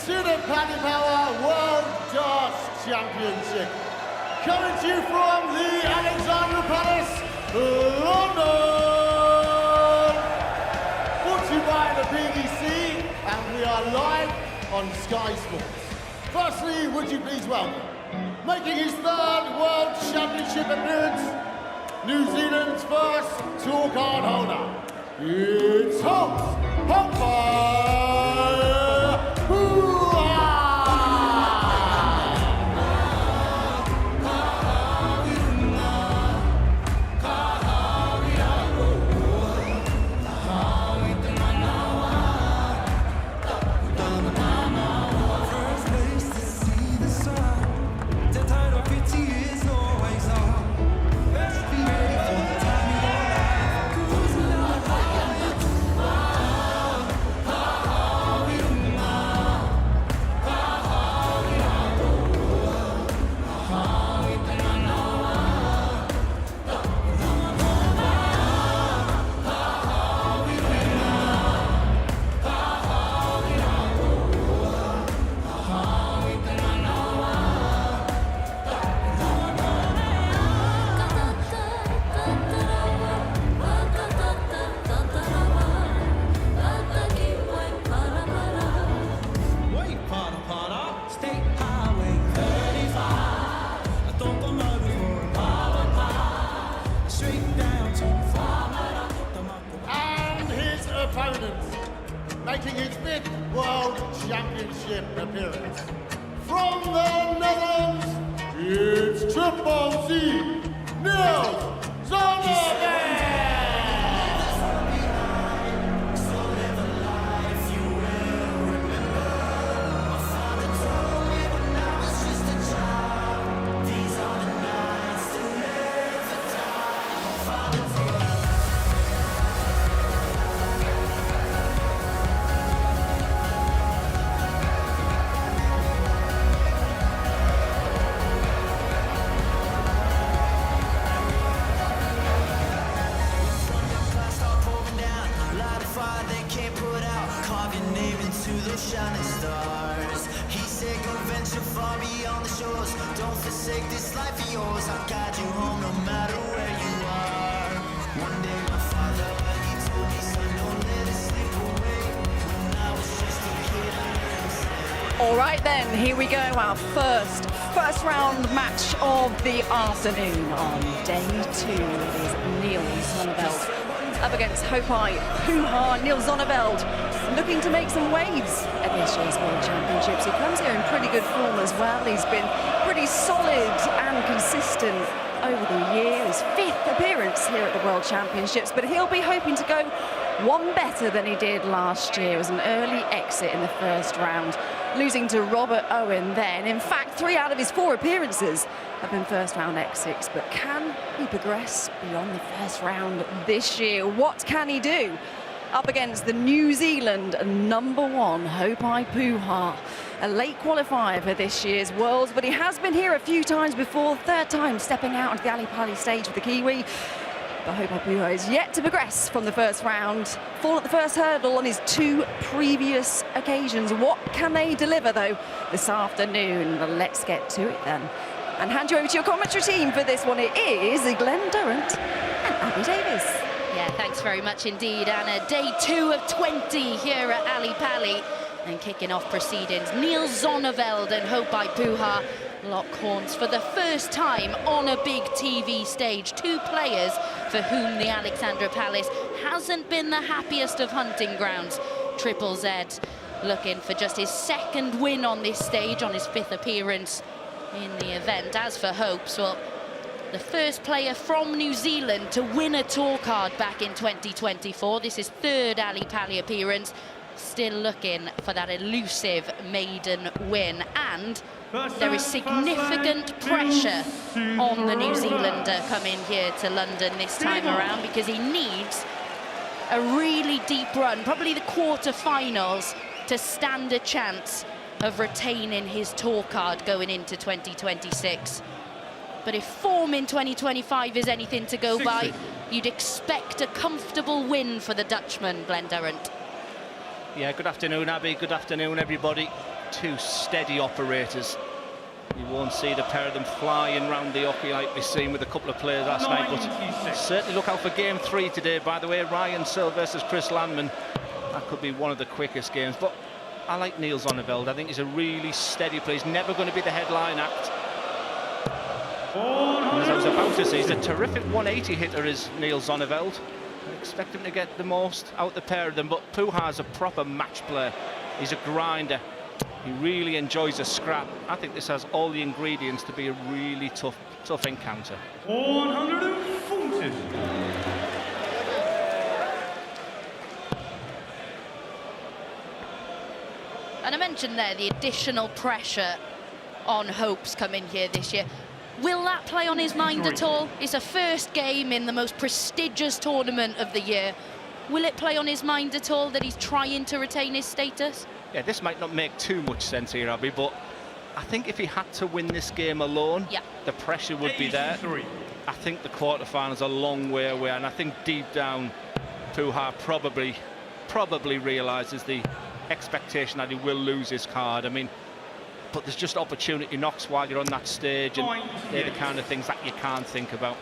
to the Haupai Puha World Darts Championship. Coming to you from the Alexandra Palace, London. Brought to you by the BBC, and we are live on Sky Sports. Firstly, would you please welcome, making his third World Championship appearance, New Zealand's first tour card holder. It's Haupai Puha! Making his fifth World Championship appearance. From the Netherlands, it's Triple C, Niels Zonneveld! Shining stars. He said, go venture far beyond the shores. Don't forsake this life of yours. I'll guide you home no matter where you are. One day my father, he told me, son, don't let it slip away. When I was just a kid, I heard him say. All right then, here we go, our first round match of the afternoon on day 2. It is Niels Zonneveld up against Haupai Puha. Niels Zonneveld looking to make some waves at this year's World Championships. He comes here in pretty good form as well. He's been pretty solid and consistent over the year. His 5th appearance here at the World Championships, but he'll be hoping to go one better than he did last year. It was an early exit in the first round, losing to Robert Owen then. In fact, 3 out of his 4 appearances have been first round exits, but can he progress beyond the first round this year? What can he do up against the New Zealand #1 Haupai Puha, a late qualifier for this year's Worlds, but he has been here a few times before, 3rd time stepping out onto the Haupai stage with the Kiwi. But Haupai Puha is yet to progress from the first round, fall at the first hurdle on his 2 previous occasions. What can they deliver though this afternoon? Well, let's get to it then and hand you over to your commentary team for this one. It is Glenn Durrant and Abby Davis. Yeah, thanks very much indeed, Anna. Day 2 of 20 here at Haupai, and kicking off proceedings, Niels Zonneveld and Haupai Puha lock horns for the first time on a big TV stage. 2 players for whom the Alexandra Palace hasn't been the happiest of hunting grounds. Triple Z looking for just his 2nd win on this stage, on his 5th appearance in the event. As for hopes, well, the first player from New Zealand to win a tour card back in 2024. This is 3rd Haupai appearance. Still looking for that elusive maiden win. And there is significant pressure on the New Zealander coming here to London this time around, because he needs a really deep run, probably the quarter-finals, to stand a chance of retaining his tour card going into 2026. But if form in 2025 is anything to go by, you'd expect a comfortable win for the Dutchman, Glenn Durrant. Yeah, good afternoon, Abby. Good afternoon, everybody. two steady operators. You won't see the pair of them flying round the hockey like we've seen with a couple of players last night, but certainly look out for game 3 today, by the way. Ryan Sill versus Chris Landman. That could be one of the quickest games, but I like Niels Zonneveld. I think he's a really steady player. He's never going to be the headline act. As I was about to say, he's a terrific 180 hitter, is Niels Zonneveld. I expect him to get the most out the pair of them, but Puha's a proper match player. He's a grinder. He really enjoys a scrap. I think this has all the ingredients to be a really tough encounter. 140. And I mentioned there the additional pressure on Hope's coming here this year. Will that play on his mind at all? It's a first game in the most prestigious tournament of the year. Will it play on his mind at all that he's trying to retain his status? Yeah, this might not make too much sense here, Abby, but I think if he had to win this game alone, the pressure would be there. I think the quarterfinals are a long way away, and I think deep down, Puha probably realises the expectation that he will lose his card. I mean, but there's just opportunity knocks while you're on that stage, and they're the kind of things that you can't think about.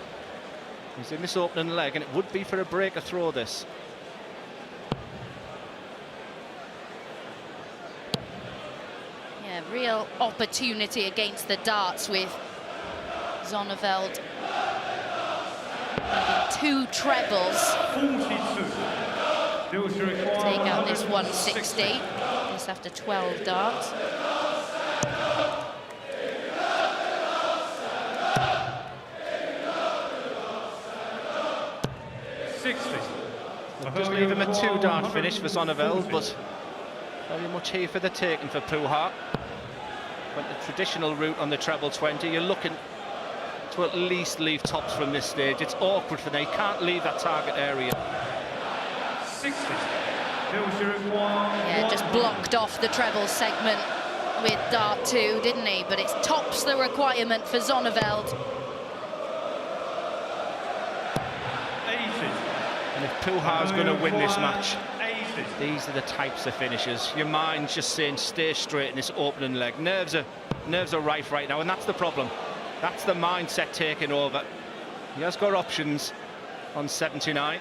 He's in this opening leg, and it would be for a breaker throw, this. Yeah, real opportunity against the darts with Zonneveld. Two trebles. 42. Take out this 160. Just after 12 darts. 60. Just leave him a 2-dart finish for Zonneveld, but very much here for the taking for Puha. But the traditional route on the treble 20, you're looking to at least leave tops from this stage. It's awkward for them. You can't leave that target area. 60. Yeah, just blocked off the treble segment with dart 2, didn't he? But it's tops the requirement for Zonneveld. 80. And if Puha's going to win this match, these are the types of finishes. Your mind's just saying stay straight in this opening leg. Nerves are rife right now, and that's the problem. That's the mindset taking over. He has got options on 79.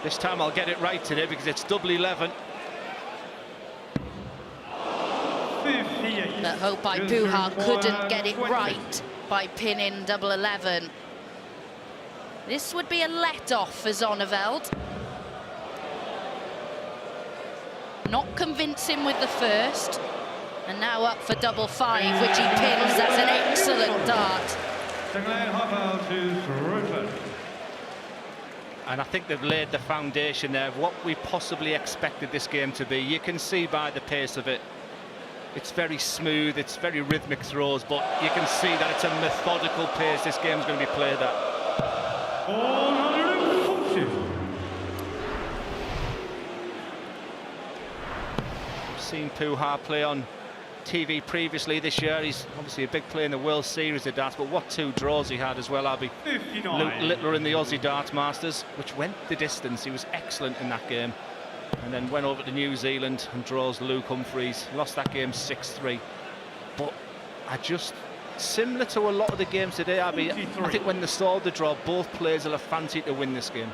This time I'll get it right today because it's double 11. But Haupai Puha couldn't get it right by pinning double 11. This would be a let-off for Zonneveld. Not convincing with the first. And now up for double 5, which he pins. That's an excellent dart. And I think they've laid the foundation there of what we possibly expected this game to be. You can see by the pace of it, it's very smooth, it's very rhythmic throws, but you can see that it's a methodical pace this game's going to be played at. 140. I've seen Puha play on TV previously this year. He's obviously a big player in the World Series of darts, but what 2 draws he had as well, Abby. 59. Luke Littler in the Aussie Darts Masters, which went the distance. He was excellent in that game, and then went over to New Zealand and draws Luke Humphreys. Lost that game 6-3. But similar to a lot of the games today, Abby, 43. I think when they saw the draw, both players will have fancied to win this game.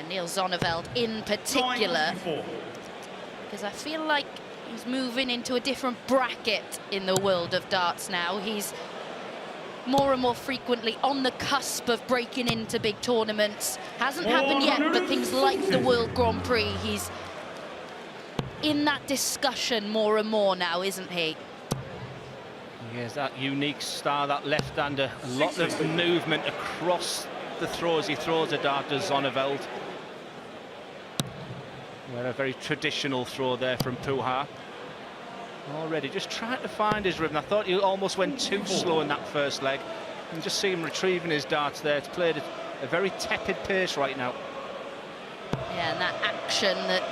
Niels Zonneveld in particular, 94. because I feel like he's moving into a different bracket in the world of darts now. He's more and more frequently on the cusp of breaking into big tournaments. Hasn't happened yet, but things like the World Grand Prix, he's in that discussion more and more now, isn't he? He has that unique style, that left-hander, a lot of movement across the throws. He throws a dart to Zonneveld. A very traditional throw there from Puha. Already just trying to find his rhythm. I thought he almost went too slow in that first leg. And just see him retrieving his darts there. It's played at a very tepid pace right now. Yeah, and that action that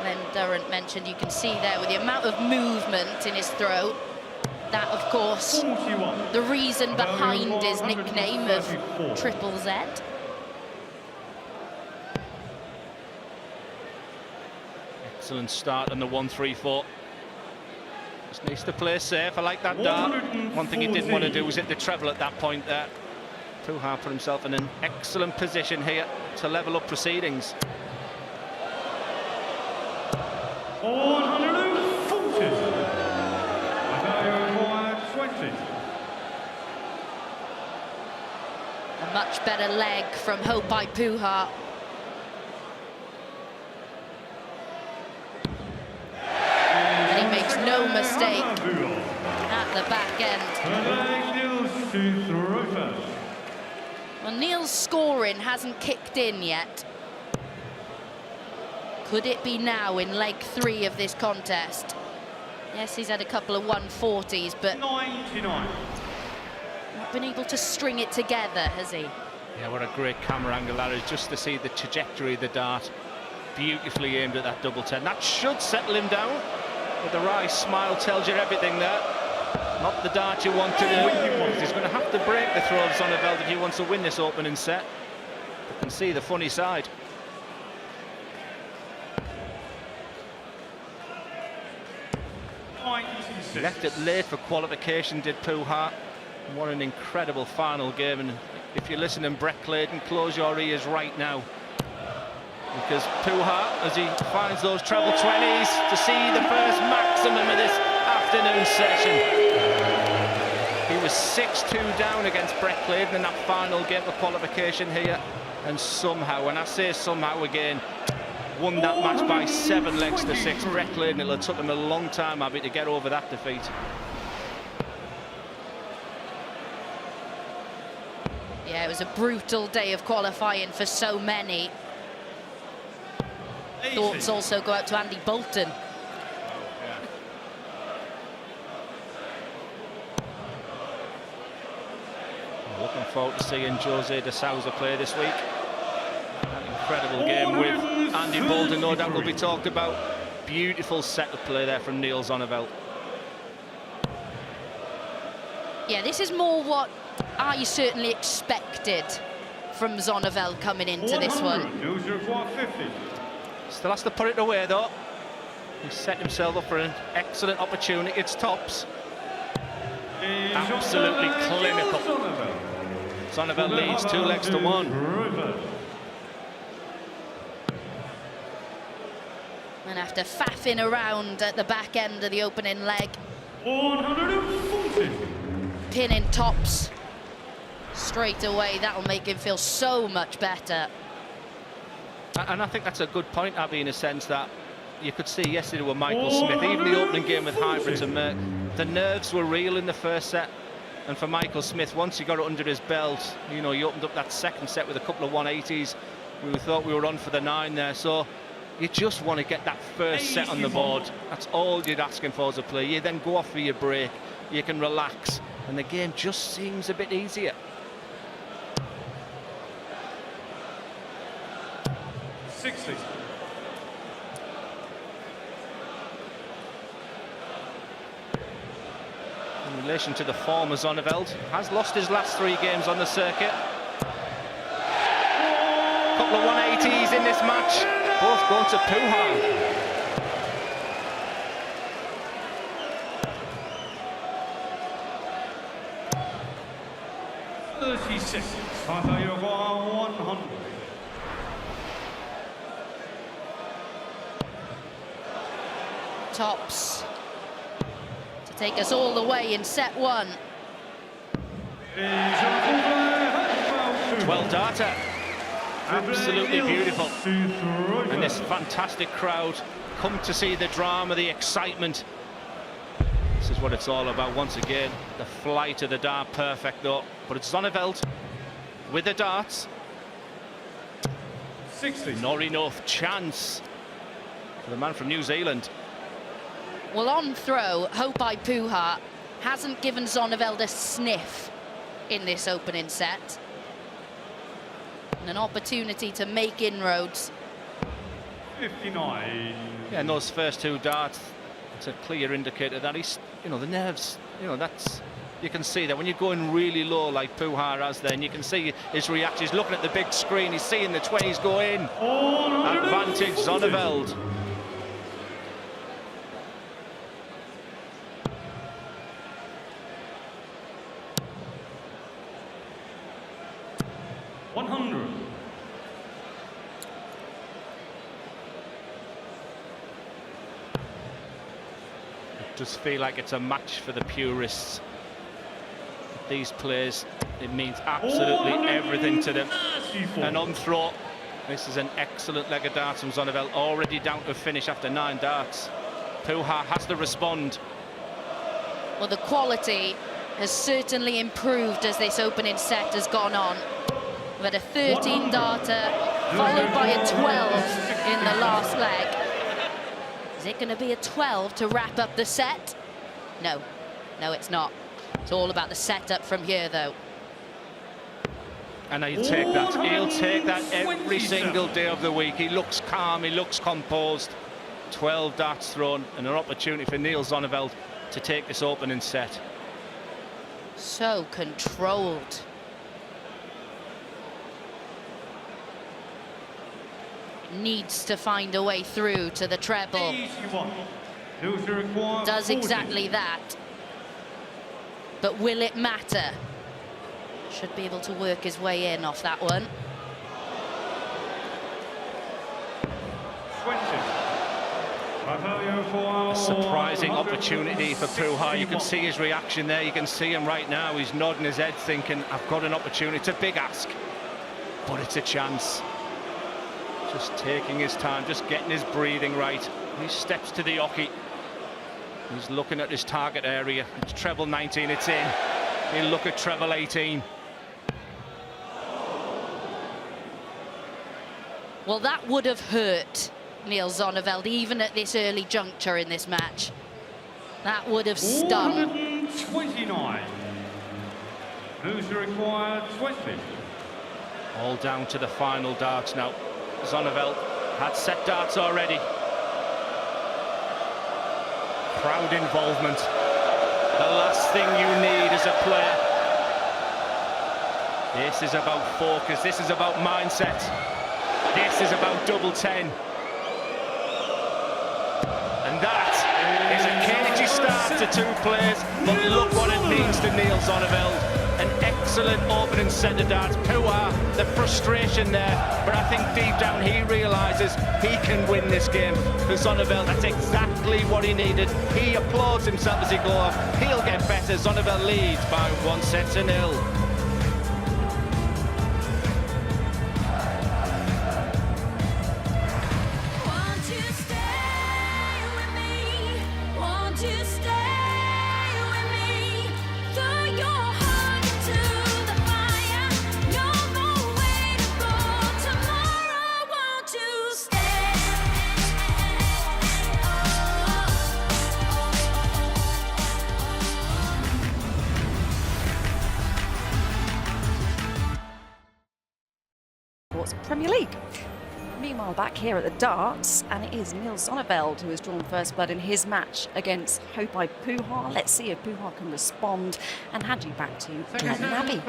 Len Durrant mentioned, you can see there with the amount of movement in his throw. That, of course, 41. the reason behind his nickname of Triple Z. excellent start on the 1-3-4. Just needs to play safe. I like that dart. One thing he didn't want to do was hit the treble at that point there. Puha put himself in an excellent position here to level up proceedings. 140. Haupai 20. A much better leg from Haupai Puha. And he makes no mistake at the back end. Well, Niels' scoring hasn't kicked in yet. Could it be now in leg 3 of this contest? Yes, he's had a couple of 140s, but 99. not been able to string it together, has he? Yeah, what a great camera angle that is, just to see the trajectory of the dart. Beautifully aimed at that double 10. That should settle him down. But the wry smile tells you everything there. Not the dart you want to do. He's going to have to break the throw of Zonneveld if he wants to win this opening set. You can see the funny side. He left it late for qualification, did Puha. What an incredible final game. And if you're listening, Brett Clayton, close your ears right now. Because Puha, as he finds those treble 20s to see the first maximum of this afternoon session. He was 6-2 down against Brett Clayton in that final game for qualification here. And somehow, and I say somehow again, won that match by 7 legs to 6. Brett Clayton, it'll have took him a long time, Abby, to get over that defeat. Yeah, it was a brutal day of qualifying for so many. Thoughts also go out to Andy Bolton. Looking forward to seeing Jose de Souza play this week. An incredible game with Andy Bolton, no doubt will be talked about. Beautiful set of play there from Niels Zonneveld. Yeah, this is more what I certainly expected from Zonneveld coming into this one. Still has to put it away though. He set himself up for an excellent opportunity. It's tops. Absolutely clinical. Zonneveld leads 2 legs to 1. And after faffing around at the back end of the opening leg, 140. pinning tops straight away, that'll make him feel so much better. And I think that's a good point, Abby, in a sense that you could see yesterday with Michael Smith, even the opening game with Hybrids and Merck, the nerves were real in the first set. And for Michael Smith, once he got it under his belt, you know, he opened up that second set with a couple of 180s. We thought we were on for the 9 there. So you just want to get that first set on the board. That's all you're asking for as a player. You then go off for your break, you can relax, and the game just seems a bit easier. 60. In relation to the former Zonneveld, has lost his last 3 games on the circuit. Couple of 180s in this match, both going to Puha. Haupai 100. Tops to take us all the way in set 1. 12 data. Absolutely beautiful. And this fantastic crowd come to see the drama, the excitement. This is what it's all about once again. The flight of the dart, perfect though. But it's Zonneveld with the darts. 60. Not enough chance for the man from New Zealand. Well, on throw, Haupai Puha hasn't given Zonneveld a sniff in this opening set. And an opportunity to make inroads. 59. Yeah, and those first 2 darts, it's a clear indicator that he's, you know, the nerves, you know, that's, you can see that when you're going really low like Puha has then, you can see his reaction. He's looking at the big screen, he's seeing the 20s go in. Advantage Zonneveld. 100. It does feel like it's a match for the purists. These players, it means absolutely everything to them. And on throw, this is an excellent leg of darts from Zonneveld, already down to finish after 9 darts. Puha has to respond. Well, the quality has certainly improved as this opening set has gone on. We've had a 13 darter followed by a 12 in the last leg. Is it going to be a 12 to wrap up the set? No, no, it's not. It's all about the setup from here, though. And he'll take that. He'll take that every single day of the week. He looks calm, he looks composed. 12 darts thrown and an opportunity for Niels Zonneveld to take this opening set. So controlled. Needs to find a way through to the treble. Does exactly that. But will it matter? Should be able to work his way in off that one. 20. A surprising opportunity for Puha. You can see his reaction there. You can see him right now. He's nodding his head thinking, I've got an opportunity. It's a big ask, but it's a chance. Just taking his time, just getting his breathing right. He steps to the oche. He's looking at his target area. It's treble 19, it's in. He'll look at treble 18. Well, that would have hurt Niels Zonneveld, even at this early juncture in this match. That would have stung. 129. Who's required 20? All down to the final darts now. Zonneveld had set darts already. Proud involvement. The last thing you need as a player. This is about focus. This is about mindset. This is about double 10. And that is a cagey start to 2 players, but look what it means to Niels Zonneveld. An excellent opening set of darts. Puha, the frustration there, but I think deep down he realises he can win this game. For Zonneveld, that's exactly what he needed. He applauds himself as he goes off. He'll get better. Zonneveld leads by 1-0. Premier League. Meanwhile, back here at the darts, and it is Niels Zonneveld who has drawn first blood in his match against Haupai Puha. Let's see if Puha can respond, and hand you back to Nabi.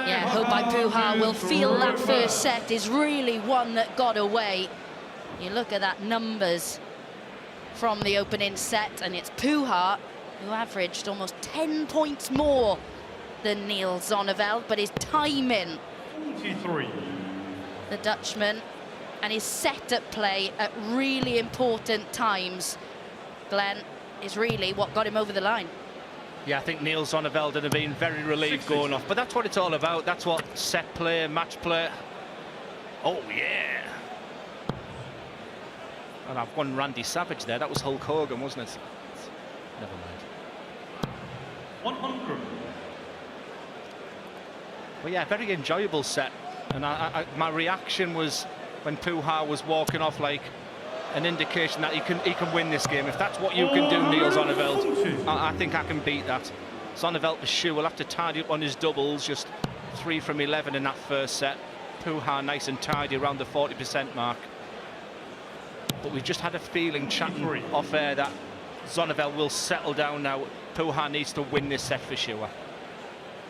Yeah, Haupai Puha will feel that first set is really one that got away. You look at that numbers from the opening set, and it's Puha who averaged almost 10 points more than Niels Zonneveld, but his timing. 43. The Dutchman, and his set-up play at really important times, Glenn, is really what got him over the line. Yeah, I think Niels Zonneveld would have been very relieved going off, but that's what it's all about. That's what set play, match play. Oh, yeah. And I've gone Randy Savage there. That was Hulk Hogan, wasn't it? Never mind. 100. Well, yeah, very enjoyable set. And my reaction was when Puha was walking off like an indication that he can win this game. If that's what you can do, Niels Zonneveld, I think I can beat that. Zonneveld, the shoe, will have to tidy up on his doubles, just 3 from 11 in that first set. Puha nice and tidy around the 40% mark. But we just had a feeling chatting off air that Zonneveld will settle down now. Puha needs to win this set for sure.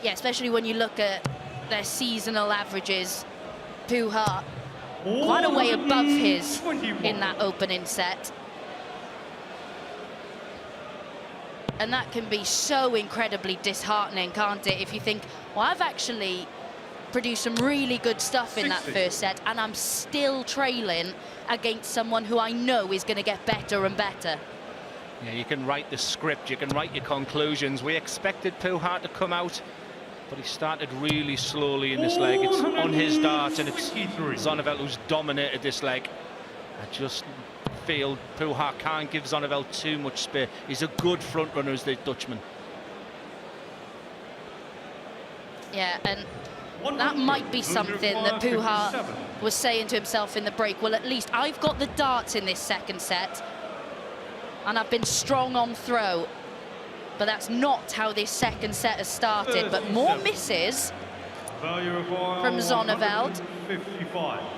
Yeah, especially when you look at their seasonal averages. Puha quite a way above his in that opening set. And that can be so incredibly disheartening, can't it? If you think, well, I've actually produced some really good stuff in that first set, and I'm still trailing against someone who I know is going to get better and better. Yeah, you can write the script, you can write your conclusions. We expected Puha to come out, but he started really slowly in this leg. It's on his dart, and it's Zonneveld who's dominated this leg. I just feel Puha can't give Zonneveld too much space. He's a good front runner as the Dutchman. Yeah, and that might be something that Puha was saying to himself in the break. Well, at least I've got the darts in this second set, and I've been strong on throw. But that's not how this second set has started. But more misses from Zonneveld.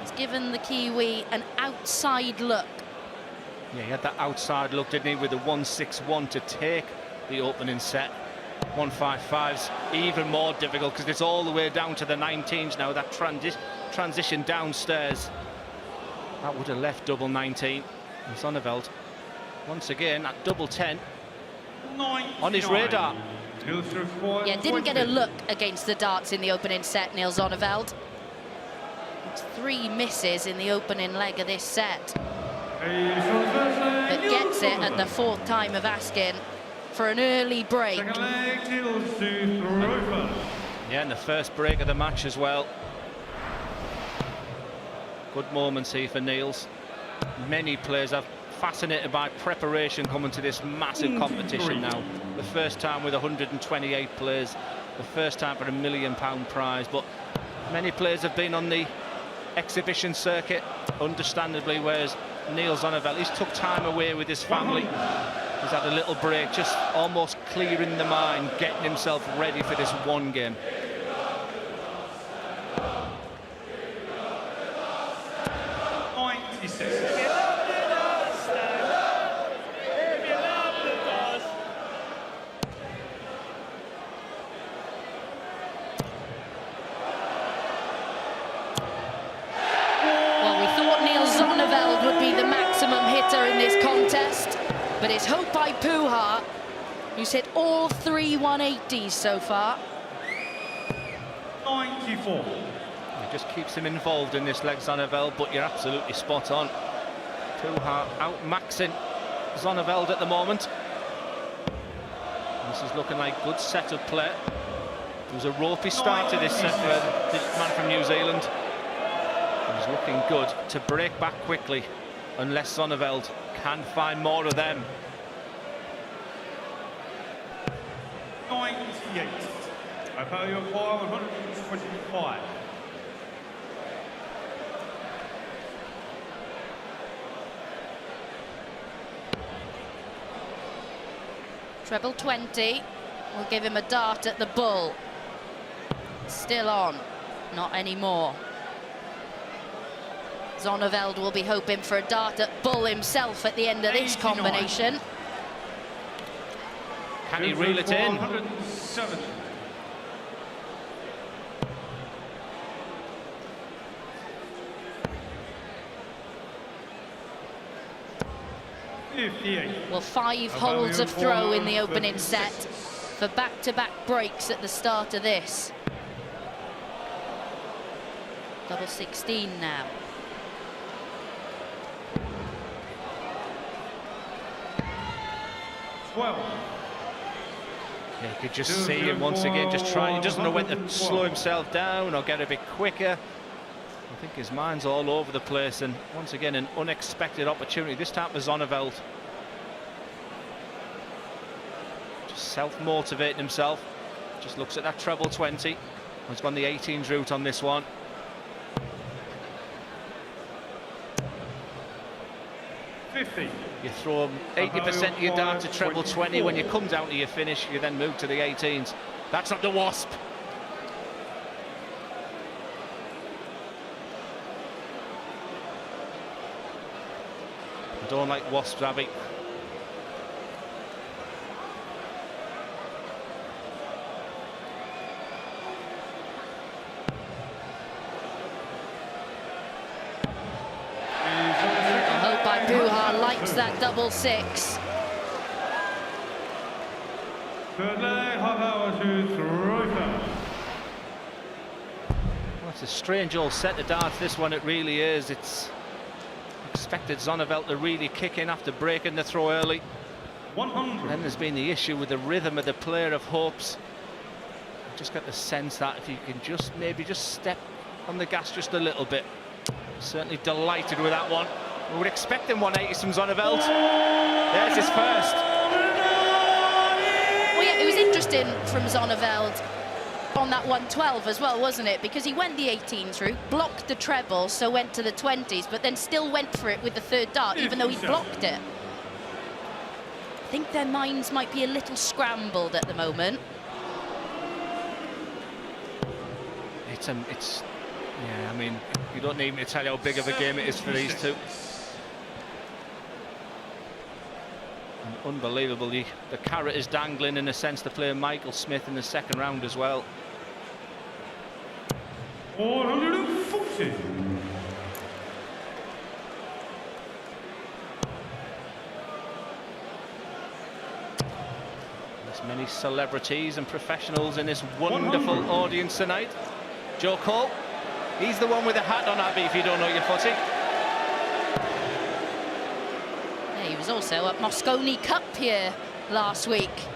It's given the Kiwi an outside look. Yeah, he had that outside look, didn't he, with the 1-6-1 to take the opening set. 1-5-5's even more difficult because it's all the way down to the 19s now. That transition downstairs, that would have left double 19. And Zonneveld, once again, at double 10 on his radar. Yeah, didn't get a look against the darts in the opening set, Niels Zonneveld. It's 3 misses in the opening leg of this set. But gets it at the 4th time of asking for an early break. Yeah, and the first break of the match as well. Good moments here for Niels. Many players are fascinated by preparation coming to this massive competition now. The first time with 128 players, the first time for £1 million prize. But many players have been on the exhibition circuit, understandably, whereas Niels Zonneveld, he's took time away with his family. He's had a little break, just almost clearing the mind, getting himself ready for this one game. Well, we thought Niels Zonneveld would be the maximum hitter in this contest, but it's Haupai Puha who's hit all 3 180s so far. 94. It just keeps him involved in this leg, Zonneveld, but you're absolutely spot on. Puha out-maxing Zonneveld at the moment. This is looking like good set of play. It was a ropey start to this set for the man from New Zealand. He's looking good to break back quickly, unless Zonneveld can find more of them. 98. Haupai Puha 125. Treble 20 will give him a dart at the bull. Still on, not anymore. Zonneveld will be hoping for a dart at bull himself at the end of this combination. Can he reel it in? 107. Well, 5 holes of throw in the opening set for back-to-back breaks at the start of this. Double 16 now. Yeah, you could just see him once again, just trying. He doesn't know when to slow himself down or get a bit quicker. I think his mind's all over the place, and once again, an unexpected opportunity. This time for Zonneveld. Just self-motivating himself. Just looks at that treble 20. He's gone the 18s route on this one. You throw 80% of your dart to treble 20. When you come down to your finish, you then move to the 18s. That's not the wasp. I don't like wasps, Abby. Haupai Puha likes that double 6. Third leg, half hour to throw. Well, it's a strange old set of darts, this one, it really is. It's expected Zonneveld to really kick in after breaking the throw early. 100. Then there's been the issue with the rhythm of the player of Hope's. I just got the sense that if you can just maybe just step on the gas just a little bit. Certainly delighted with that one. We would expect him 180s from Zonneveld. There's his first. Well, yeah, it was interesting from Zonneveld on that 112 as well, wasn't it? Because he went the 18s route, blocked the treble, so went to the 20s, but then still went for it with the third dart, even though he blocked it. I think their minds might be a little scrambled at the moment. Yeah, I mean, you don't need me to tell you how big of a game it is for these two. And unbelievably, the carrot is dangling in a sense to play Michael Smith in the second round as well. 440. There's many celebrities and professionals in this wonderful audience tonight. Joe Cole, he's the one with the hat on, Abby, if you don't know your footy. Yeah, he was also at Moscone Cup here last week.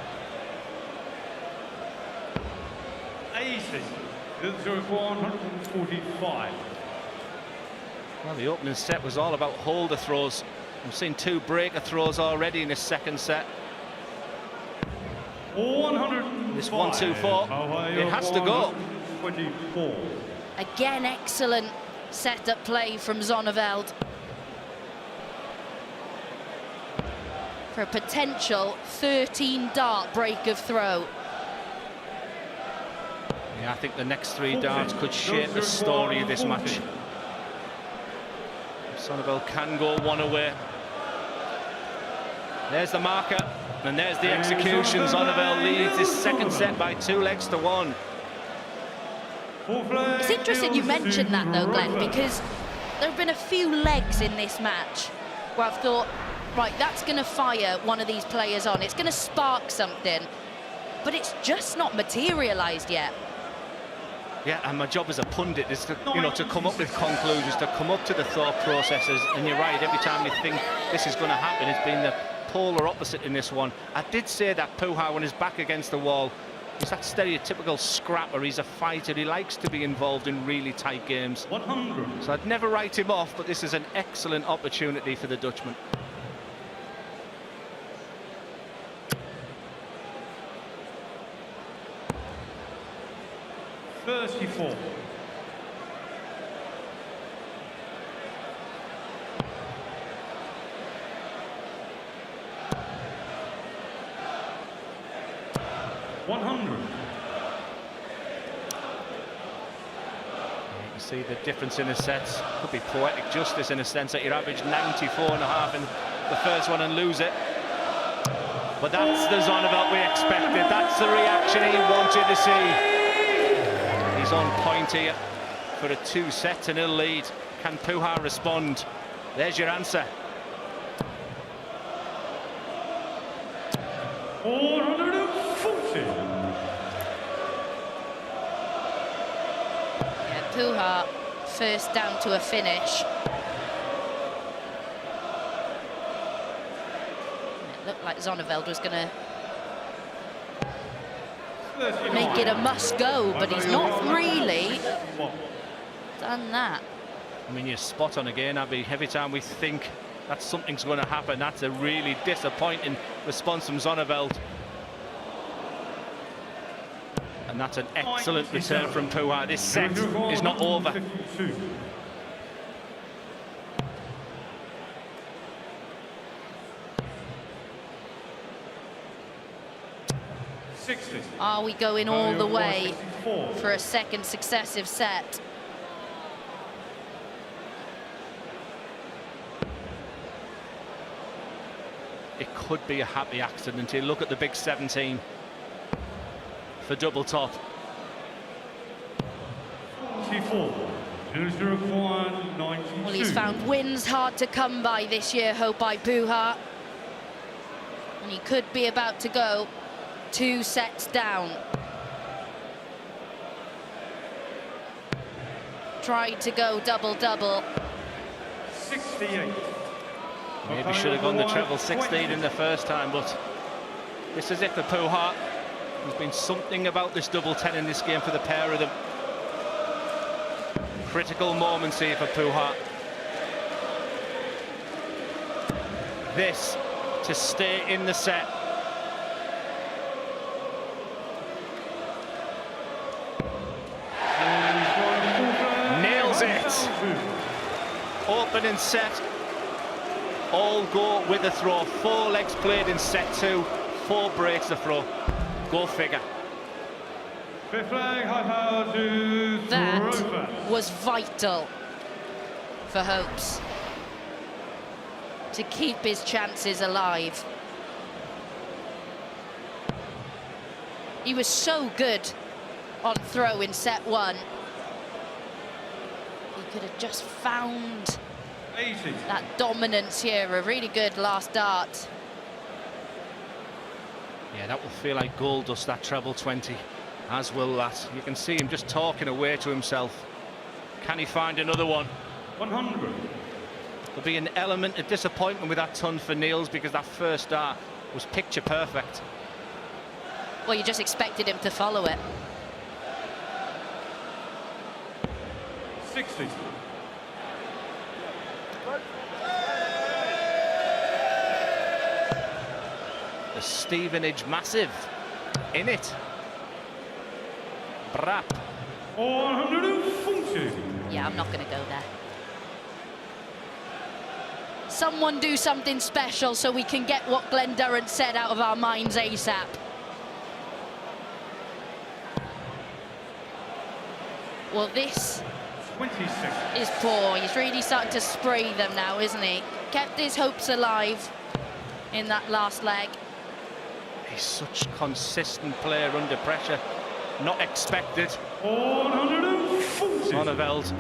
80. 145. Well, the opening set was all about holder throws. We've seen 2 breaker throws already in this second set. 105. This 1-2-4, it has to go. 24. Again, excellent set-up play from Zonneveld for a potential 13-dart break of throw. Yeah, I think the next 3 darts could shape the story of this match. Zonneveld can go one away. There's the marker, and there's the execution. Zonneveld leads this second set by 2 legs to 1. It's interesting you mentioned that though, Glenn, because there have been a few legs in this match where I've thought, right, that's going to fire one of these players on. It's going to spark something, but it's just not materialised yet. Yeah, and my job as a pundit is to, to come up with conclusions, to come up to the thought processes. And you're right, every time you think this is going to happen, it's been the polar opposite in this one. I did say that Puha, when he's back against the wall, he's that stereotypical scrapper. He's a fighter. He likes to be involved in really tight games. 100. So I'd never write him off, but this is an excellent opportunity for the Dutchman. $34. You can see the difference in the sets. Could be poetic justice in a sense that you average 94.5 in the first one and lose it. But that's the Zonneveld we expected. That's the reaction he wanted to see. He's on point here for a 2-0 lead. Can Puha respond? There's your answer. 440. Yeah, Puha first down to a finish. It looked like Zonneveld was going to make it a must-go, but he's not really done that. I mean, you're spot on again, Abby. Every time we think that something's going to happen, that's a really disappointing response from Zonneveld. And that's an excellent return from Puha. This set is not over. 60. Are we going all the way for a second successive set? It could be a happy accident. You look at the big 17 for double top. 44. Well, he's found wins hard to come by this year, Haupai Puha. And he could be about to go 2 sets down. tried to go double-double. 68. Maybe should have gone the treble 16 in the first time, but this is it for Puha. There's been something about this double 10 in this game for the pair of them. Critical moments here for Puha. This to stay in the set. Nails it. Opening set. All go with the throw. 4 legs played in set 2. 4 breaks the throw. Go figure. Fifth flag, high power to That was vital for Hopes to keep his chances alive. He was so good on throw in set 1. He could have just found 80. that dominance here. A really good last dart. Yeah, that will feel like gold dust, that treble 20, as will that. You can see him just talking away to himself. Can he find another one? 100. There'll be an element of disappointment with that ton for Niels, because that first dart was picture perfect. Well, you just expected him to follow it. 60. The Stevenage massive. Innit. Brap. 140. Yeah, I'm not going to go there. Someone do something special so we can get what Glenn Durrant said out of our minds ASAP. Well, this 26. is poor. He's really starting to spray them now, isn't he? Kept his hopes alive in that last leg. He's such a consistent player under pressure. Not expected. 140. Zonneveld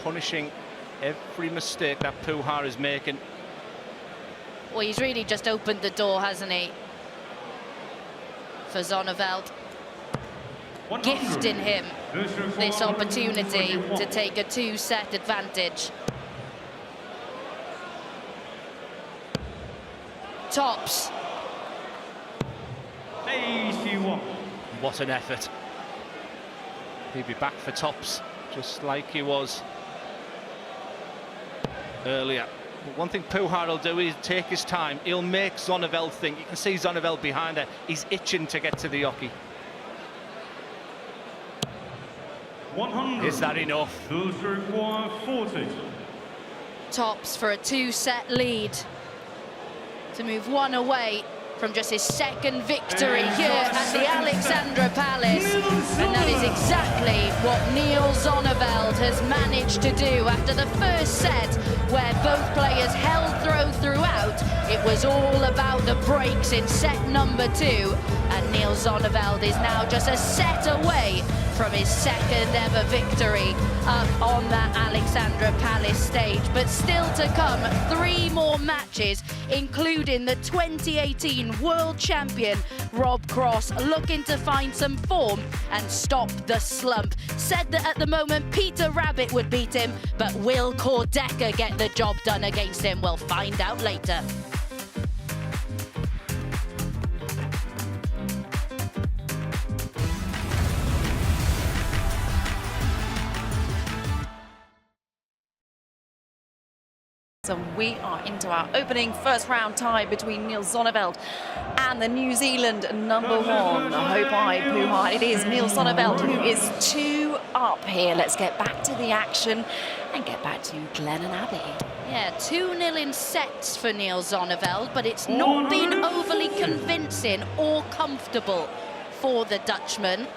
punishing every mistake that Puha is making. Well, he's really just opened the door, hasn't he? For Zonneveld. 100. Gifting him this opportunity to take a 2-set advantage. Tops. 81. What an effort. He'll be back for tops, just like he was earlier. But one thing Puha will do is take his time. He'll make Zonneveld think. You can see Zonneveld behind her. He's itching to get to the hockey. 100. Is that enough? Those require 40. Tops for a 2-set lead to move one away from just his second victory here at the Alexandra Palace. And that is exactly what Niels Zonneveld has managed to do after the first set, where both players held throughout. It was all about the breaks in set number 2, and Niels Zonneveld is now just a set away from his second ever victory up on that Alexandra Palace stage. But still to come, 3 more matches, including the 2018 World Champion Rob Cross, looking to find some form and stop the slump. Said that at the moment Peter Rabbit would beat him, but will Cordecker get the job done against him? We'll find out later. And we are into our opening first round tie between Niels Zonneveld and the New Zealand number 1, Haupai Puha. It is Niels Zonneveld who is 2 up here. Let's get back to the action and get back to Glenn and Abby. Yeah, 2-0 in sets for Niels Zonneveld, but it's not been overly convincing or comfortable for the Dutchman.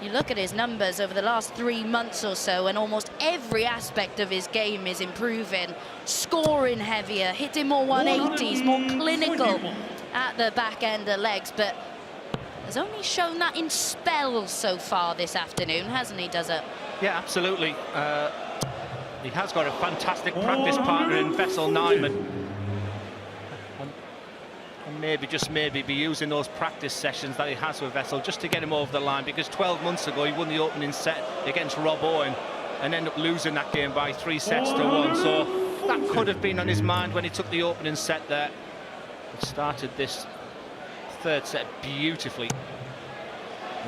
You look at his numbers over the last 3 months or so, and almost every aspect of his game is improving. Scoring heavier, hitting more 180s, more clinical at the back end of legs, but has only shown that in spells so far this afternoon, hasn't he, does it? Yeah, absolutely. He has got a fantastic practice partner in Vessel Nyman. And maybe, just maybe, be using those practice sessions that he has with Vettel just to get him over the line, because 12 months ago he won the opening set against Rob Owen and ended up losing that game by 3 sets to 1. So that could have been on his mind when he took the opening set there. He started this third set beautifully.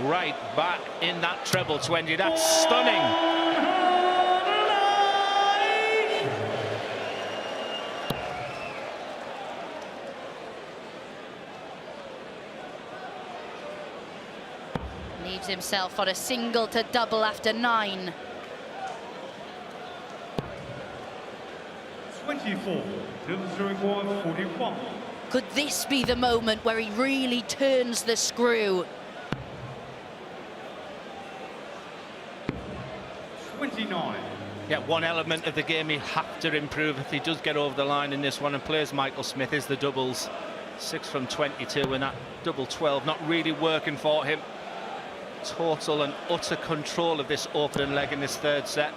Right back in that treble 20. That's stunning. Leaves himself on a single to double after 9. 24. Niels Zonneveld 41. Could this be the moment where he really turns the screw? 29. Yeah, one element of the game he'll have to improve if he does get over the line in this one and plays Michael Smith is the doubles. 6 from 22 and that double 12 not really working for him. Total and utter control of this opening leg in this third set.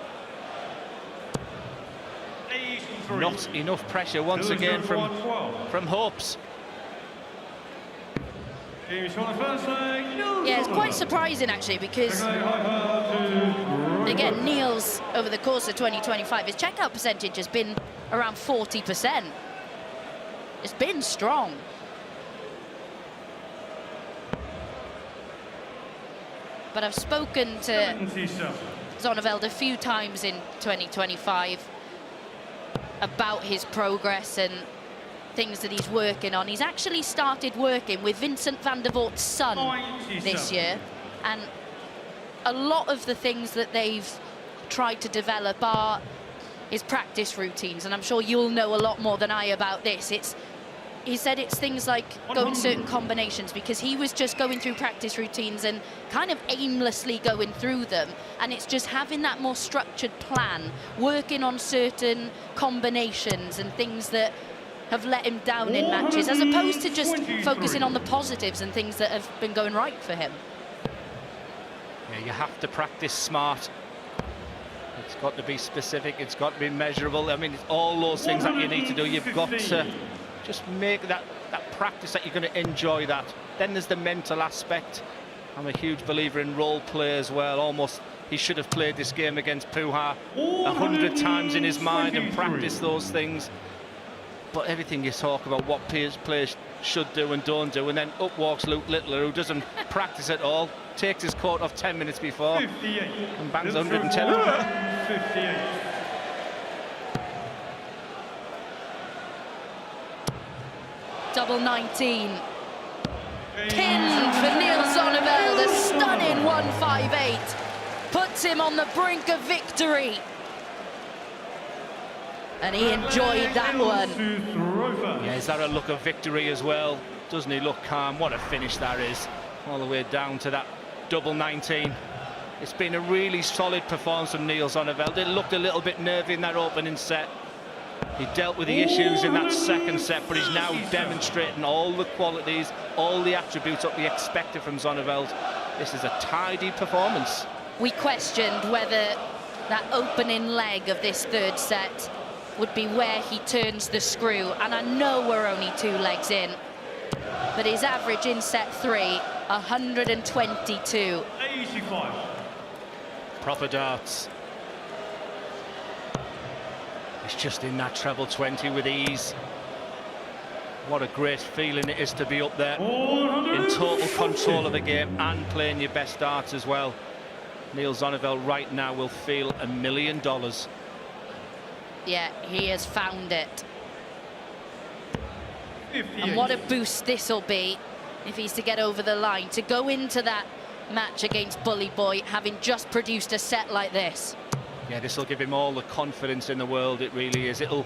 83. Not enough pressure once again from Hopes. Yeah, it's quite surprising actually, because again, Niels over the course of 2025, his checkout percentage has been around 40%. It's been strong. But I've spoken to Zonneveld a few times in 2025 about his progress and things that he's working on. He's actually started working with Vincent van der Voort's son this year, and a lot of the things that they've tried to develop are his practice routines, and I'm sure you'll know a lot more than I about this. He said it's things like going certain combinations, because he was just going through practice routines and kind of aimlessly going through them, and it's just having that more structured plan, working on certain combinations and things that have let him down in matches, as opposed to just focusing on the positives and things that have been going right for him. Yeah, you have to practice smart. It's got to be specific, it's got to be measurable. I mean, it's all those things that you need to do. You've got to just make that practice that you're going to enjoy that. Then there's the mental aspect. I'm a huge believer in role play as well. Almost he should have played this game against Puha 100 times in his mind and practiced those things. But everything you talk about what players should do and don't do, and then up walks Luke Littler, who doesn't practice at all, takes his court off 10 minutes before 58. and bangs 110. 58. Double 19. Pinned for Niels Zonneveld, a stunning 158. Puts him on the brink of victory. And he enjoyed that one. Yeah, is that a look of victory as well? Doesn't he look calm? What a finish that is. All the way down to that double 19. It's been a really solid performance from Niels Zonneveld. It looked a little bit nervy in that opening set. He dealt with the issues in that second set, but he's now demonstrating all the qualities, all the attributes that we expected from Zonneveld. This is a tidy performance. We questioned whether that opening leg of this third set would be where he turns the screw, and I know we're only 2 legs in, but his average in set 3, 122. 85. Proper darts. He's just in that treble 20 with ease. What a great feeling it is to be up there in total control of the game and playing your best darts as well. Niels Zonneveld right now will feel $1 million. Yeah, he has found it. 58. And what a boost this will be if he's to get over the line, to go into that match against Bully Boy having just produced a set like this. Yeah, this will give him all the confidence in the world, it really is. It'll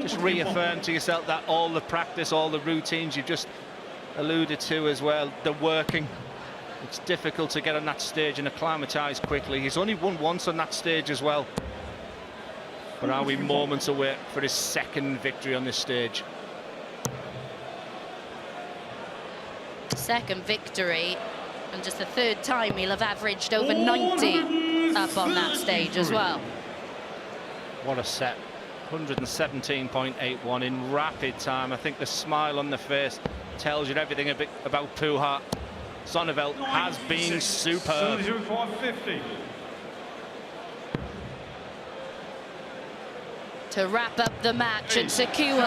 just reaffirm to yourself that all the practice, all the routines you just alluded to as well, the working. It's difficult to get on that stage and acclimatise quickly. He's only won once on that stage as well. But are we moments away for his second victory on this stage? Second victory, and just the third time he'll have averaged over 90 up on that stage as well. What a set. 117.81 in rapid time. I think the smile on the face tells you everything a bit about Puha. Zonneveld has been superb. 75-50. To wrap up the match and secure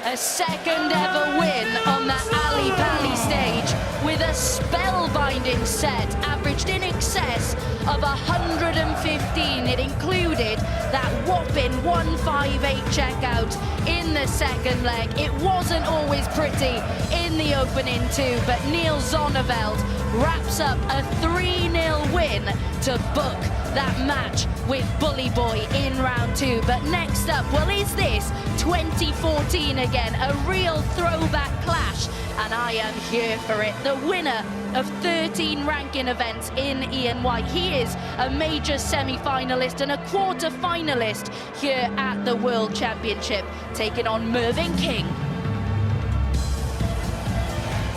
a second ever win on the Ali Pali stage with a spellbinding set averaged in excess of 115. It included that whopping 158 checkout in the second leg. It wasn't always pretty in the opening two, but Niels Zonneveld wraps up a 3-0 win to book that match with Bully Boy in round two. But next up, well, is this 2014 again? A real throwback clash, and I am here for it. The winner of 13 ranking events in Ian White. He is a major semi-finalist and a quarter-finalist here at the World Championship, taking on Mervyn King.